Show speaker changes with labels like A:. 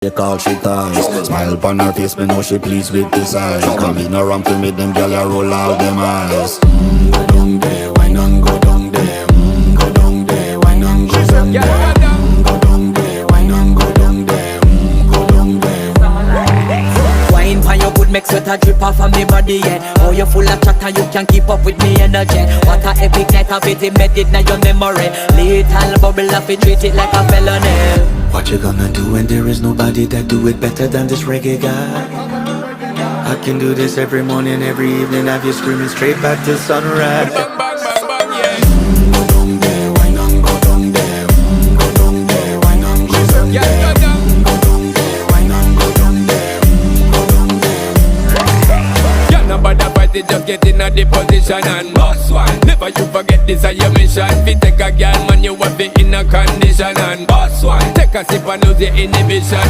A: They call she ties. Smile upon her face, me know she pleased with this eyes. Come in around to me, them gyal a roll out them eyes. Go down there, why not go down there? Go down there, why not go down there? Go down there, why not go down there? Go down there.
B: Wine pan your good, make sweat a drip off of me body, yeah. Oh, you full of chatter, you can keep up with me energy. What a epic night of it, embedded in your memory. Little bubble of it, treat it like a felony.
A: What you gonna do when there is nobody that do it better than this reggae guy? I can do this every morning, every evening, have you screaming straight back to sunrise.
C: Bang, bang, bang, bang, yeah.
A: Go down there, why not go down there? Go down there, why not go down there?
C: Yeah, go down.
A: Go down there, why not go down there? Go down there.
C: Yeah, nobody fight it, just get in a the position and boss one. Never you forget this is your mission. Fi take a girl, man, you have it in a condition and boss one. Take a sip and lose your inhibition.